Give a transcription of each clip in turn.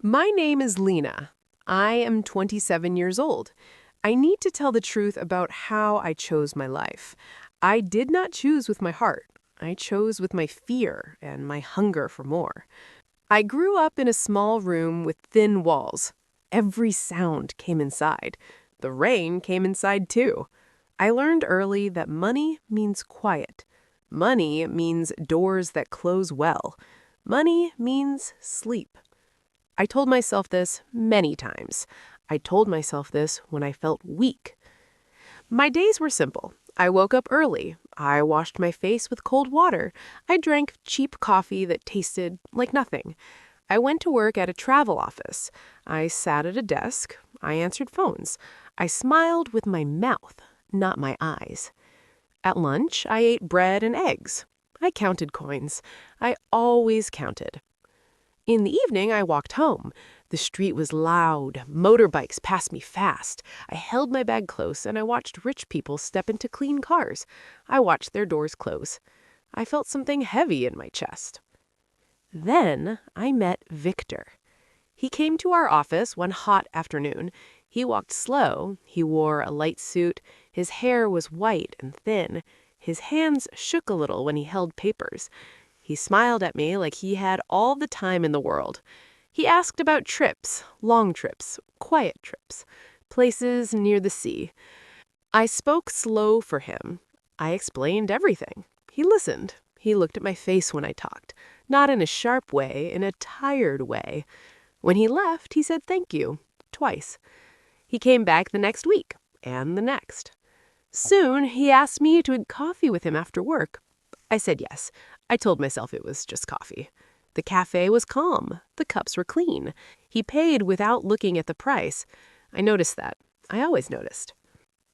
My name is Lina. I am 27 years old. I need to tell the truth about how I chose my life. I did not choose with my heart. I chose with my fear and my hunger for more. I grew up in a small room with thin walls. Every sound came inside. The rain came inside too. I learned early that money means quiet. Money means doors that close well. Money means sleep. I told myself this many times. I told myself this when I felt weak. My days were simple. I woke up early. I washed my face with cold water. I drank cheap coffee that tasted like nothing. I went to work at a travel office. I sat at a desk. I answered phones. I smiled with my mouth, not my eyes. At lunch, I ate bread and eggs. I counted coins. I always counted. In the evening, I walked home. The street was loud. Motorbikes passed me fast. I held my bag close, and I watched rich people step into clean cars. I watched their doors close. I felt something heavy in my chest. Then I met Victor. He came to our office one hot afternoon. He walked slow. He wore a light suit. His hair was white and thin. His hands shook a little when he held papers. He smiled at me like he had all the time in the world. He asked about trips, long trips, quiet trips, places near the sea. I spoke slow for him. I explained everything. He listened. He looked at my face when I talked, not in a sharp way, in a tired way. When he left, he said thank you, twice. He came back the next week, and the next. Soon, he asked me to have coffee with him after work. I said yes. I told myself it was just coffee. The cafe was calm. The cups were clean. He paid without looking at the price. I noticed that. I always noticed.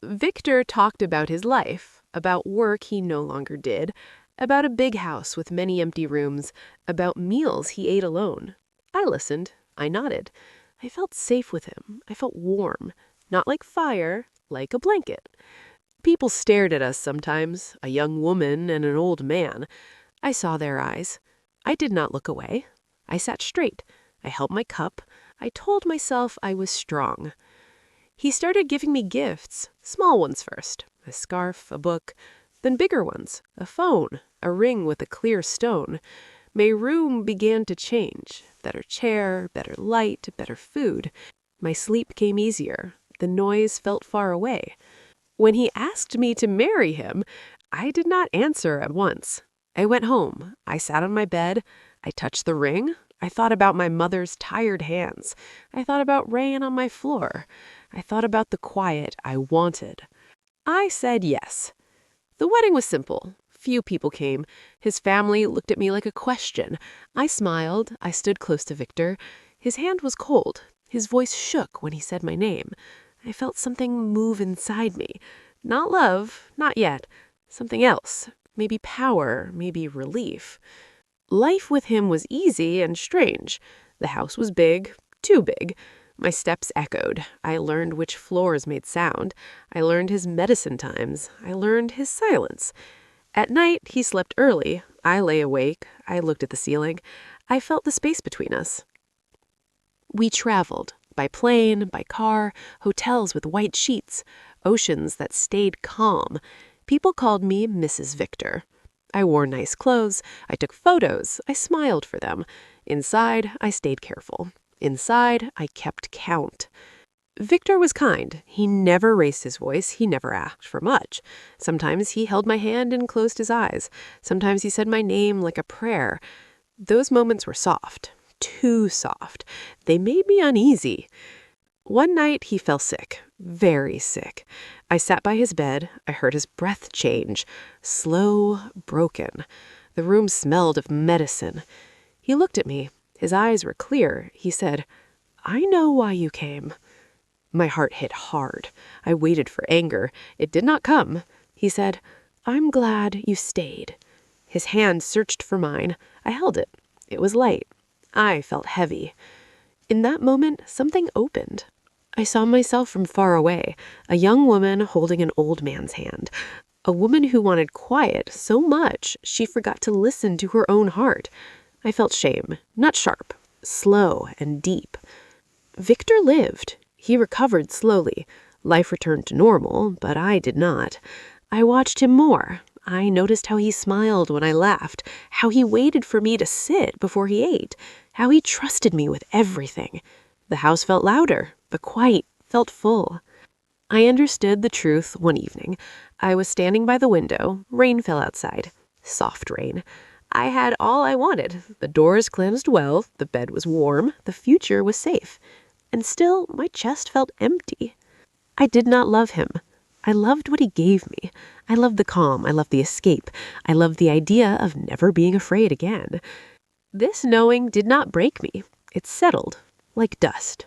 Victor talked about his life, about work he no longer did, about a big house with many empty rooms, about meals he ate alone. I listened. I nodded. I felt safe with him. I felt warm. Not like fire, like a blanket. People stared at us sometimes, a young woman and an old man. I saw their eyes. I did not look away. I sat straight. I held my cup. I told myself I was strong. He started giving me gifts, small ones first, a scarf, a book, then bigger ones, a phone, a ring with a clear stone. My room began to change. Better chair, better light, better food. My sleep came easier. The noise felt far away. When he asked me to marry him, I did not answer at once. I went home. I sat on my bed. I touched the ring. I thought about my mother's tired hands. I thought about rain on my floor. I thought about the quiet I wanted. I said yes. The wedding was simple. Few people came. His family looked at me like a question. I smiled. I stood close to Victor. His hand was cold. His voice shook when he said my name. I felt something move inside me. Not love, not yet. Something else. Maybe power, maybe relief. Life with him was easy and strange. The house was big, too big. My steps echoed. I learned which floors made sound. I learned his medicine times. I learned his silence. At night, he slept early. I lay awake. I looked at the ceiling. I felt the space between us. We traveled. By plane, by car, hotels with white sheets, oceans that stayed calm. People called me Mrs. Victor. I wore nice clothes. I took photos. I smiled for them. Inside, I stayed careful. Inside, I kept count. Victor was kind. He never raised his voice. He never asked for much. Sometimes he held my hand and closed his eyes. Sometimes he said my name like a prayer. Those moments were soft. Too soft. They made me uneasy. One night he fell sick, very sick. I sat by his bed. I heard his breath change, slow, broken. The room smelled of medicine. He looked at me. His eyes were clear. He said, "I know why you came." My heart hit hard. I waited for anger. It did not come. He said, "I'm glad you stayed." His hand searched for mine. I held it. It was light. I felt heavy. In that moment, something opened. I saw myself from far away, a young woman holding an old man's hand, a woman who wanted quiet so much she forgot to listen to her own heart. I felt shame, not sharp, slow and deep. Victor lived. He recovered slowly. Life returned to normal, but I did not. I watched him more. I noticed how he smiled when I laughed, how he waited for me to sit before he ate, how he trusted me with everything. The house felt louder, but quiet, felt full. I understood the truth one evening. I was standing by the window. Rain fell outside. Soft rain. I had all I wanted. The doors closed well, the bed was warm, the future was safe. And still, my chest felt empty. I did not love him. I loved what he gave me. I loved the calm. I loved the escape. I loved the idea of never being afraid again. This knowing did not break me. It settled, like dust.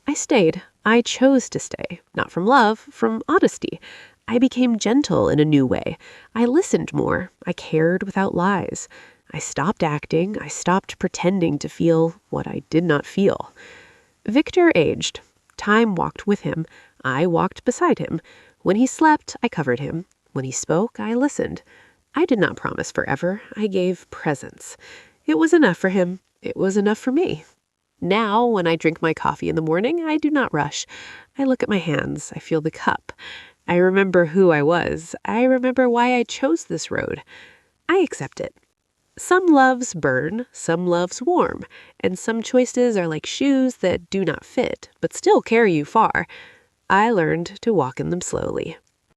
I stayed. I chose to stay, not from love, from honesty. I became gentle in a new way. I listened more. I cared without lies. I stopped acting. I stopped pretending to feel what I did not feel. Victor aged. Time walked with him. I walked beside him. When he slept, I covered him. When he spoke, I listened. I did not promise forever. I gave presence. It was enough for him. It was enough for me. Now, when I drink my coffee in the morning, I do not rush. I look at my hands. I feel the cup. I remember who I was. I remember why I chose this road. I accept it. Some loves burn, some loves warm, and some choices are like shoes that do not fit, but still carry you far. I learned to walk in them slowly.